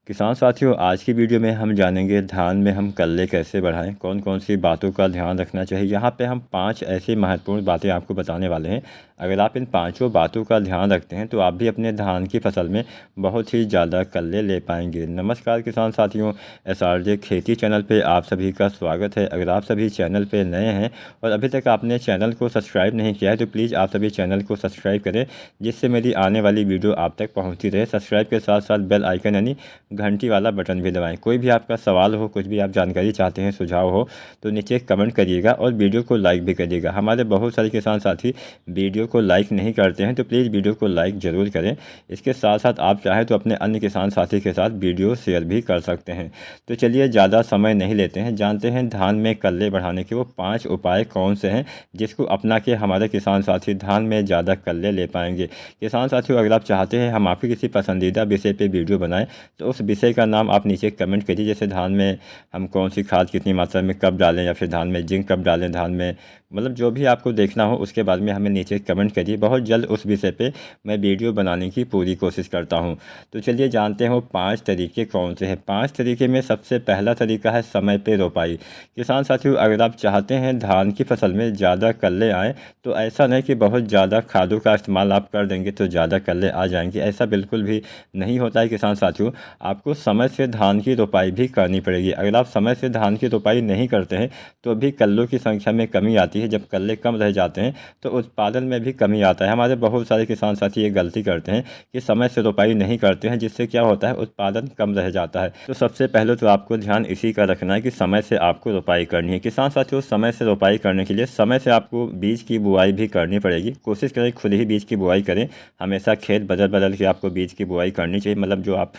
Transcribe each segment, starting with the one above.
किसान साथियों, आज की वीडियो में हम जानेंगे धान में हम कल्ले कैसे बढ़ाएं, कौन कौन सी बातों का ध्यान रखना चाहिए। यहाँ पे हम 5 ऐसी महत्वपूर्ण बातें आपको बताने वाले हैं। अगर आप इन पांचों बातों का ध्यान रखते हैं तो आप भी अपने धान की फसल में बहुत ही ज़्यादा कल्ले ले पाएंगे। नमस्कार किसान साथियों, SRJ खेती चैनल पे आप सभी का स्वागत है। अगर आप सभी चैनल पे नए हैं और अभी तक आपने चैनल को सब्सक्राइब नहीं किया है तो प्लीज़ आप सभी चैनल को सब्सक्राइब करें, जिससे मेरी आने वाली वीडियो आप तक पहुँचती रहे। सब्सक्राइब के साथ साथ बेल आइकन यानी घंटी वाला बटन भी दबाएं। कोई भी आपका सवाल हो, कुछ भी आप जानकारी चाहते हैं, सुझाव हो तो नीचे कमेंट करिएगा और वीडियो को लाइक भी करिएगा। हमारे बहुत सारे किसान साथी वीडियो को लाइक नहीं करते हैं तो प्लीज़ वीडियो को लाइक ज़रूर करें। इसके साथ साथ आप चाहें तो अपने अन्य किसान साथी के साथ वीडियो शेयर भी कर सकते हैं। तो चलिए ज़्यादा समय नहीं लेते हैं, जानते हैं धान में कल्ले बढ़ाने के वो 5 उपाय कौन से हैं जिसको अपना के हमारे किसान साथी धान में ज़्यादा कल्ले ले पाएंगे। किसान साथियों, अगर आप चाहते हैं हम आपके किसी पसंदीदा विषय पर वीडियो बनाएं तो उस विषय का नाम आप नीचे कमेंट करिए। जैसे धान में हम कौन सी खाद कितनी मात्रा में कब डालें, या फिर धान में जिंक कब डालें, धान में मतलब जो भी आपको देखना हो उसके बारे में हमें नीचे कमेंट करिए। बहुत जल्द उस विषय पे मैं वीडियो बनाने की पूरी कोशिश करता हूँ। तो चलिए जानते हैं वो 5 तरीके कौन से हैं। 5 तरीके में सबसे पहला तरीका है समय पे रोपाई। किसान साथियों, अगर आप चाहते हैं धान की फसल में ज़्यादा कल्ले आएँ तो ऐसा नहीं कि बहुत ज़्यादा खादों का इस्तेमाल आप कर देंगे तो ज़्यादा कल्ले आ जाएंगे। ऐसा बिल्कुल भी नहीं होता है किसान साथियों। आपको समय से धान की रोपाई भी करनी पड़ेगी। अगर आप समय से धान की रोपाई नहीं करते हैं तो भी कल्लों की संख्या में कमी आती है। जब कल्ले कम रह जाते हैं तो उत्पादन में भी कमी आता है। हमारे बहुत सारे किसान साथी ये गलती करते हैं कि समय से रोपाई नहीं करते हैं, जिससे क्या होता है उत्पादन कम रह जाता है। तो सबसे पहले तो आपको ध्यान इसी का रखना है कि समय से आपको रोपाई करनी है। किसान साथियों, समय से रोपाई करने के लिए समय से आपको बीज की बुआई भी करनी पड़ेगी। कोशिश करें खुद ही बीज की बुआई करें। हमेशा खेत बदल बदल के आपको बीज की बुआई करनी चाहिए। मतलब जो आप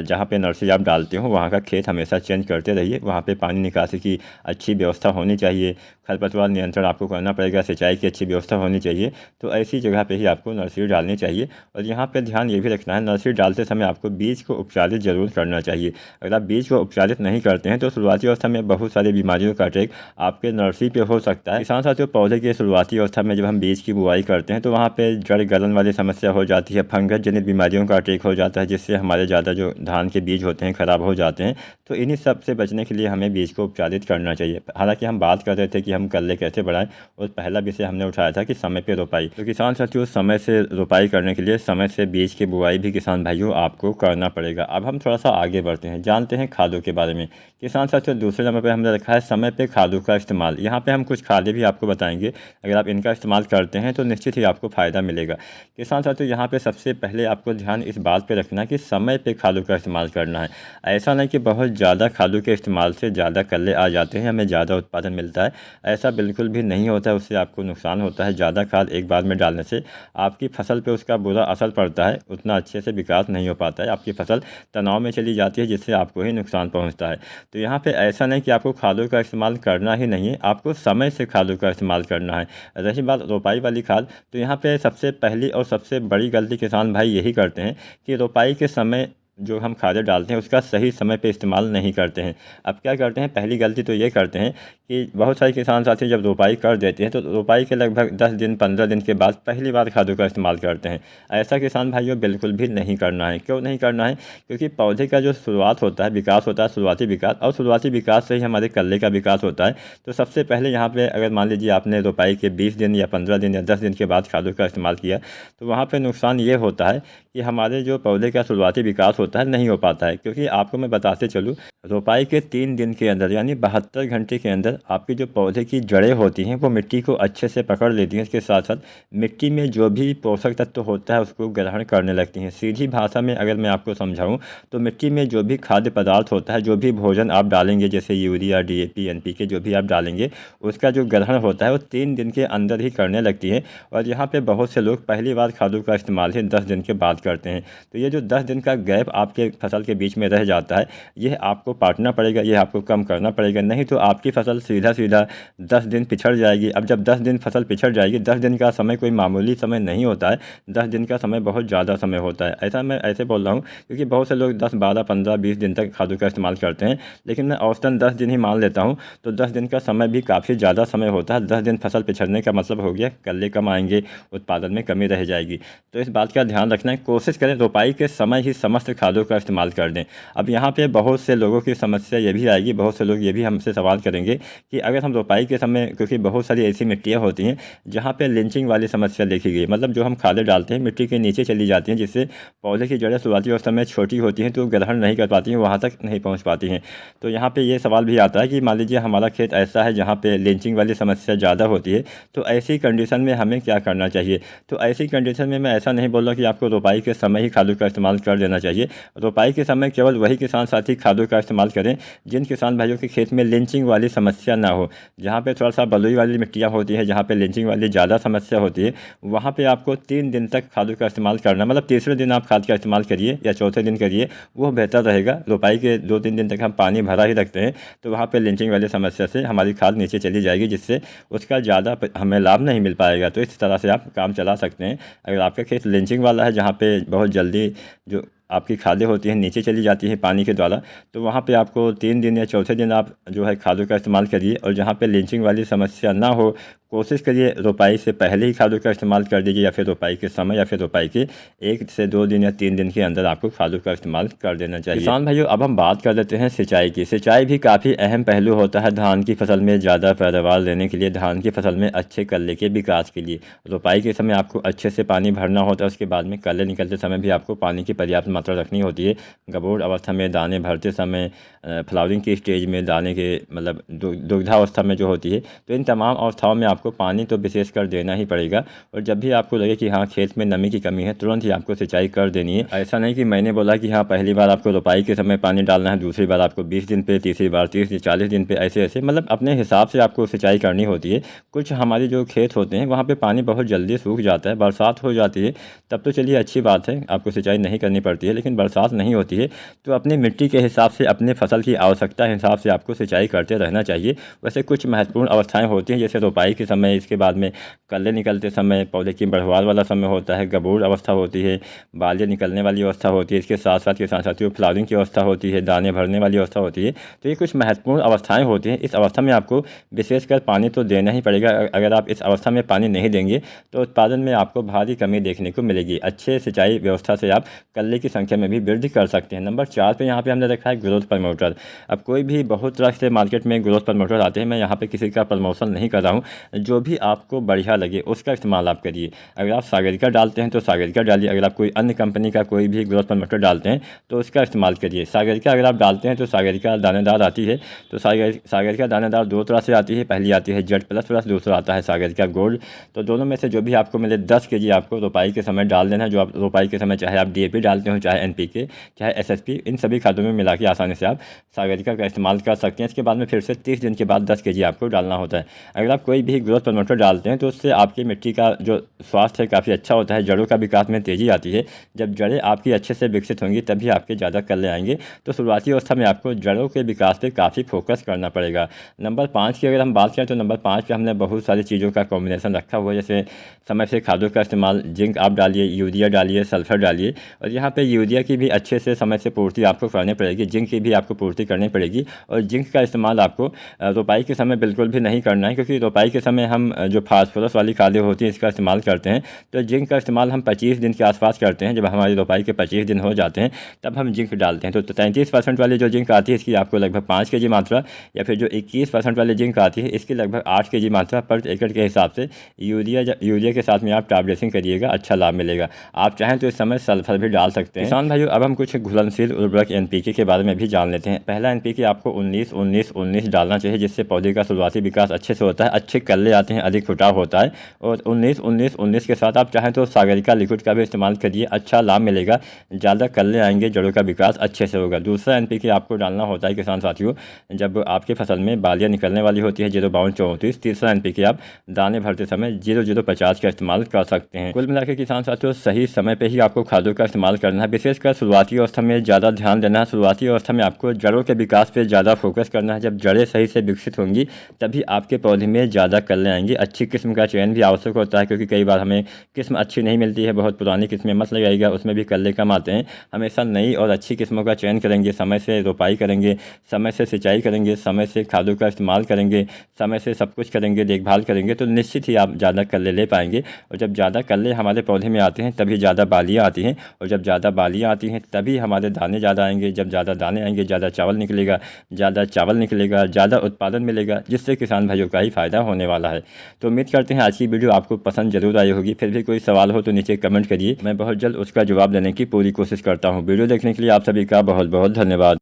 जहाँ पे नर्सरी आप डालते हो वहाँ का खेत हमेशा चेंज करते रहिए। वहाँ पे पानी निकासी की अच्छी व्यवस्था होनी चाहिए। खरपतवार नियंत्रण आपको करना पड़ेगा। सिंचाई की अच्छी व्यवस्था होनी चाहिए। तो ऐसी जगह पे ही आपको नर्सरी डालनी चाहिए। और यहाँ पे ध्यान ये भी रखना है, नर्सरी डालते समय आपको बीज को उपचारित जरूर करना चाहिए। अगर आप बीज को उपचारित नहीं करते हैं तो शुरुआती अवस्था में बहुत सारी बीमारियों का अटैक आपके नर्सरी पे हो सकता है। किसान साथियों, पौधे की शुरुआती अवस्था में जब हम बीज की बुआई करते हैं तो वहाँ पे जड़ गलन वाली समस्या हो जाती है, फंगस जनित बीमारियों का अटैक हो जाता है, जिससे हमारे ज़्यादा जो धान के बीज होते हैं ख़राब हो जाते हैं। तो इन्हीं सब से बचने के लिए हमें बीज को उपचारित करना चाहिए। हालांकि हम बात कर रहे थे कि हम कल्ले कैसे बढ़ाएं, और पहला विषय हमने उठाया था कि समय पे रोपाई। तो किसान साथियों, समय से रोपाई करने के लिए समय से बीज की बुआई भी किसान भाइयों आपको करना पड़ेगा। अब हम थोड़ा सा आगे बढ़ते हैं, जानते हैं खादों के बारे में। किसान साथियों, दूसरे नंबर पर हमने रखा है समय पे खादों का इस्तेमाल। यहाँ पे हम कुछ खादें भी आपको बताएंगे। अगर आप इनका इस्तेमाल करते हैं तो निश्चित ही आपको फ़ायदा मिलेगा। किसान साथियों, यहाँ पे सबसे पहले आपको ध्यान इस बात पे रखना है कि समय पे खादों का इस्तेमाल करना है। ऐसा नहीं कि बहुत ज़्यादा खादों के इस्तेमाल से ज़्यादा कल्ले आ जाते हैं, हमें ज़्यादा उत्पादन मिलता है। ऐसा बिल्कुल भी नहीं होता है। उससे आपको नुकसान होता है। ज़्यादा खाद एक बार में डालने से आपकी फसल पे उसका बुरा असर पड़ता है, उतना अच्छे से विकास नहीं हो पाता है। आपकी फसल तनाव में चली जाती है, जिससे आपको ही नुकसान पहुँचता है। तो यहाँ पर ऐसा नहीं कि आपको खादों का इस्तेमाल करना ही नहीं है, आपको समय से खादों का इस्तेमाल करना है। रही बात रोपाई वाली खाद, तो यहाँ पे सबसे पहली और सबसे बड़ी गलती किसान भाई यही करते हैं कि रोपाई के समय जो हम खादें डालते हैं उसका सही समय पे इस्तेमाल नहीं करते हैं। अब क्या करते हैं, पहली गलती तो ये करते हैं कि बहुत सारे किसान साथी जब रोपाई कर देते हैं तो रोपाई के लगभग 10 दिन 15 दिन के बाद पहली बार खादों का इस्तेमाल करते हैं। ऐसा किसान भाइयों बिल्कुल भी नहीं करना है। क्यों नहीं करना है? क्योंकि पौधे का जो शुरुआत होता है, विकास होता है, शुरुआती विकास, और शुरुआती विकास से ही हमारे कल्ले का विकास होता है। तो सबसे पहले यहाँ पर अगर मान लीजिए आपने रोपाई के 20 दिन या 15 दिन या 10 दिन के बाद खादों का इस्तेमाल किया तो वहाँ पर नुकसान ये होता है कि हमारे जो पौधे का शुरुआती विकास होता है नहीं हो पाता है। क्योंकि आपको मैं बताते चलूँ, रोपाई के 3 दिन के अंदर यानी 72 घंटे के अंदर आपकी जो पौधे की जड़ें होती हैं वो मिट्टी को अच्छे से पकड़ लेती हैं। इसके साथ साथ मिट्टी में जो भी पोषक तत्व होता है उसको ग्रहण करने लगती हैं। सीधी भाषा में अगर मैं आपको समझाऊँ तो मिट्टी में जो भी खाद्य पदार्थ होता है, जो भी भोजन आप डालेंगे, जैसे यूरिया, DAP, NPK जो भी आप डालेंगे, उसका जो ग्रहण होता है वो 3 दिन के अंदर ही करने लगती है। और यहाँ पर बहुत से लोग पहली बार खादों का इस्तेमाल ही 10 दिन के बाद करते हैं। तो ये जो 10 दिन का गैप आपके फसल के बीच में रह जाता है, यह आपको पाटना पड़ेगा, यह आपको कम करना पड़ेगा। नहीं तो आपकी फसल सीधा सीधा 10 दिन पिछड़ जाएगी। अब जब 10 दिन फसल पिछड़ जाएगी, 10 दिन का समय कोई मामूली समय नहीं होता है। 10 दिन का समय बहुत ज़्यादा समय होता है। ऐसा मैं ऐसे बोल रहा हूँ क्योंकि बहुत से लोग 10, 12, 15, 20 दिन तक खादों का इस्तेमाल करते हैं, लेकिन मैं औसतन 10 दिन ही मान लेता हूँ। तो 10 दिन का समय भी काफ़ी ज़्यादा समय होता है। 10 दिन फसल पिछड़ने का मतलब हो गया कल्ले कम आएंगे, उत्पादन में कमी रह जाएगी। तो इस बात का ध्यान रखना है। कोशिश करें रोपाई के समय ही समस्त खादों का इस्तेमाल कर दें। अब यहाँ पे बहुत से लोगों की समस्या ये भी आएगी, बहुत से लोग ये भी हमसे सवाल करेंगे कि अगर हम रोपाई के समय, क्योंकि बहुत सारी ऐसी मिट्टियाँ होती हैं जहाँ पे लिंचिंग वाली समस्या देखी गई, मतलब जो हम खादें डालते हैं मिट्टी के नीचे चली जाती हैं, जिससे पौधे की जड़ें शुरुआती अवस्था में छोटी होती हैं तो ग्रहण नहीं कर पाती हैं, वहाँ तक नहीं पहुँच पाती हैं। तो यहाँ पे ये सवाल भी आता है कि मान लीजिए हमारा खेत ऐसा है जहाँ पे लिंचिंग वाली समस्या ज़्यादा होती है, तो ऐसी कंडीशन में हमें क्या करना चाहिए। तो ऐसी कंडीशन में मैं ऐसा नहीं बोल रहा कि आपको रोपाई के समय ही खादों का इस्तेमाल कर देना चाहिए। रोपाई के समय केवल वही किसान साथी खादों का इस्तेमाल करें जिन किसान भाइयों के खेत में लिंचिंग वाली समस्या ना हो। जहाँ पे थोड़ा सा बलुई वाली मिट्टियाँ होती है, जहाँ पे लिंचिंग वाली ज़्यादा समस्या होती है, वहाँ पे आपको 3 दिन तक खादों का इस्तेमाल करना, मतलब तीसरे दिन आप खाद का इस्तेमाल करिए या चौथे दिन करिए, वो बेहतर रहेगा। रोपाई के 2-3 दिन तक हम पानी भरा ही रखते हैं तो वहाँ पे लिंचिंग वाली समस्या से हमारी खाद नीचे चली जाएगी, जिससे उसका ज़्यादा हमें लाभ नहीं मिल पाएगा। तो इस तरह से आप काम चला सकते हैं। अगर आपका खेत लिंचिंग वाला है जहाँ पे बहुत जल्दी जो आपकी खादें होती हैं नीचे चली जाती हैं पानी के द्वारा, तो वहाँ पे आपको 3 दिन या चौथे दिन आप जो है खादों का इस्तेमाल करिए। और जहाँ पे लिंचिंग वाली समस्या ना हो, कोशिश करिए रोपाई से पहले ही खादों का इस्तेमाल कर दीजिए, या फिर रोपाई के समय या फिर रोपाई के 1 से 2 दिन या 3 दिन के अंदर आपको खादों का इस्तेमाल कर देना चाहिए। किसान भाइयों, अब हम बात कर लेते हैं सिंचाई की। सिंचाई भी काफ़ी अहम पहलू होता है धान की फसल में ज़्यादा पैदावार लेने के लिए, धान की फसल में अच्छे कल्ले के विकास के लिए। रोपाई के समय आपको अच्छे से पानी भरना होता है, उसके बाद में कल्ले निकलते समय भी आपको पानी की पर्याप्त मात्रा रखनी होती है। गबोड़ अवस्था में, दाने भरते समय, फ्लावरिंग की स्टेज में, दाने के मतलब दुग्धावस्था में जो होती है, तो इन तमाम अवस्थाओं में आपको पानी तो विशेष कर देना ही पड़ेगा। और जब भी आपको लगे कि हाँ खेत में नमी की कमी है, तुरंत ही आपको सिंचाई कर देनी है। ऐसा नहीं कि मैंने बोला कि हाँ पहली बार आपको रोपाई के समय पानी डालना है, दूसरी बार आपको 20 दिन पे, तीसरी बार 30 से 40 दिन पे, ऐसे ऐसे मतलब अपने हिसाब से आपको सिंचाई करनी होती है। कुछ हमारे जो खेत होते हैं वहाँ पर पानी बहुत जल्दी सूख जाता है, बरसात हो जाती है तब तो चलिए अच्छी बात है, आपको सिंचाई नहीं करनी पड़ती है। लेकिन बरसात नहीं होती है तो अपनी मिट्टी के हिसाब से, अपने फसल की आवश्यकता के हिसाब से आपको सिंचाई करते रहना चाहिए। वैसे कुछ महत्वपूर्ण अवस्थाएं होती हैं, जैसे रोपाई के समय, इसके बाद में कल्ले निकलते समय, पौधे की बढ़वार वाला समय होता है, गबूर अवस्था होती है, बालें निकलने वाली अवस्था होती है, इसके साथ साथ किसान साथियों फ्लावरिंग की अवस्था होती है, दाने भरने वाली अवस्था होती है। तो ये कुछ महत्वपूर्ण अवस्थाएँ होती हैं। इस अवस्था में आपको विशेषकर पानी तो देना ही पड़ेगा। अगर आप इस अवस्था में पानी नहीं देंगे तो उत्पादन में आपको भारी कमी देखने को मिलेगी। अच्छे सिंचाई व्यवस्था से आप कल्ले की संख्या में भी वृद्धि कर सकते हैं। नंबर 4 पे यहाँ पे हमने रखा है ग्रोथ प्रमोटर। अब कोई भी बहुत तरह से मार्केट में ग्रोथ प्रमोटर आते हैं, मैं यहाँ पे किसी का प्रमोशन नहीं कर रहा हूँ, जो भी आपको बढ़िया लगे उसका इस्तेमाल आप करिए। अगर आप सागरिका डालते हैं तो सागरिका डालिए, अगर आप कोई अन्य कंपनी का कोई भी ग्रोथ प्रमोटर डालते हैं तो उसका इस्तेमाल करिए। सागरिका अगर आप डालते हैं तो सागरिका दानेदार आती है, तो सागरिका दानेदार 2 तरह से आती है। पहली आती है जेड प्लस, दूसरा आता है सागरिका गोल्ड। तो दोनों में से जो भी आपको मिले 10 kg आपको रोपाई के समय डाल देना है। जो आप रोपाई के समय चाहे आप DAP डालते हो, चाहे NPK, चाहे SSP, इन सभी खादों में मिला के आसानी से आप सागरिका का इस्तेमाल कर सकते हैं। इसके बाद में फिर से 30 दिन के बाद 10 kg आपको डालना होता है। अगर आप कोई भी ग्रोथ प्रमोटर डालते हैं तो उससे आपकी मिट्टी का जो स्वास्थ्य है काफ़ी अच्छा होता है, जड़ों का विकास में तेज़ी आती है। जब जड़ें आपकी अच्छे से विकसित होंगी तभी आपके ज़्यादा कल्ले आएंगे। तो शुरुआती अवस्था में आपको जड़ों के विकास पर काफ़ी फोकस करना पड़ेगा। नंबर 5 की अगर हम बात करें तो नंबर 5 पे हमने बहुत सारी चीज़ों का कॉम्बिनेशन रखा हुआ है, जैसे समय से खादों का इस्तेमाल, जिंक आप डालिए, यूरिया डालिए, सल्फर डालिए। और यहाँ पे यूरिया की भी अच्छे से समय से पूर्ति आपको करनी पड़ेगी, जिंक की भी आपको पूर्ति करनी पड़ेगी। और जिंक का इस्तेमाल आपको रोपाई के समय बिल्कुल भी नहीं करना है, क्योंकि रोपाई के समय हम जो फास्फोरस वाली खादें होती हैं इसका इस्तेमाल करते हैं। तो जिंक का इस्तेमाल हम 25 दिन के आसपास करते हैं। जब हमारी रोपाई के 25 दिन हो जाते हैं तब हम जिंक डालते हैं। तो 33% वाली जो जिंक आती है इसकी आपको लगभग 5 kg मात्रा, या फिर जो 21% वाली जिंक आती है इसकी लगभग 8 kg मात्रा पर एकड़ के हिसाब से यूरिया के साथ में आप टॉप ड्रेसिंग करिएगा, अच्छा लाभ मिलेगा। आप चाहें तो इस समय सल्फर भी डाल सकते हैं। किसान भाइयों, अब हम कुछ घुलनशील उर्वरक NPK के बारे में भी जान लेते हैं। पहला NPK आपको 19-19-19 डालना चाहिए, जिससे पौधे का शुरुआती विकास अच्छे से होता है, अच्छे कल्ले आते हैं, अधिक फुटाव होता है। और 19-19-19 के साथ आप चाहें तो सागरिका लिक्विड का भी इस्तेमाल करिए, अच्छा लाभ मिलेगा, ज़्यादा कल्ले आएंगे, जड़ों का विकास अच्छे से होगा। दूसरा NPK आपको डालना होता है किसान साथियों जब आपकी फसल में बालियाँ निकलने वाली होती है, 052-34। तीसरा NPK आप दाने भरते समय 0050 का इस्तेमाल कर सकते हैं। कुल मिलाकर किसान साथियों सही समय पे ही आपको खादों का इस्तेमाल करना है। विशेषकर शुरुआती अवस्था में ज़्यादा ध्यान देना है। शुरुआती अवस्था में आपको जड़ों के विकास पे ज़्यादा फोकस करना है। जब जड़ें सही से विकसित होंगी तभी आपके पौधे में ज़्यादा कल्ले आएंगी। अच्छी किस्म का चयन भी आवश्यक होता है, क्योंकि कई बार हमें किस्म अच्छी नहीं मिलती है, बहुत पुरानी किस्में मत लगाइएगा, उसमें भी कल्ले कम आते हैं। हमेशा नई और अच्छी किस्मों का चयन करेंगे, समय से रोपाई करेंगे, समय से सिंचाई करेंगे, समय से खादों का इस्तेमाल करेंगे, समय से सब कुछ करेंगे, देखभाल करेंगे, तो निश्चित ही आप ज़्यादा कल्ले ले पाएंगे। और जब ज़्यादा कल्ले हमारे पौधे में आते हैं तभी ज़्यादा बालियाँ आती हैं, और जब ज़्यादा बालियाँ आती हैं तभी हमारे दाने ज़्यादा आएंगे। जब ज़्यादा दाने आएंगे ज़्यादा चावल निकलेगा, ज़्यादा उत्पादन मिलेगा, जिससे किसान भाइयों का ही फ़ायदा होने वाला है। तो उम्मीद करते हैं आज की वीडियो आपको पसंद जरूर आई होगी। फिर भी कोई सवाल हो तो नीचे कमेंट करिए, मैं बहुत जल्द उसका जवाब देने की पूरी कोशिश करता हूँ। वीडियो देखने के लिए आप सभी का बहुत बहुत धन्यवाद।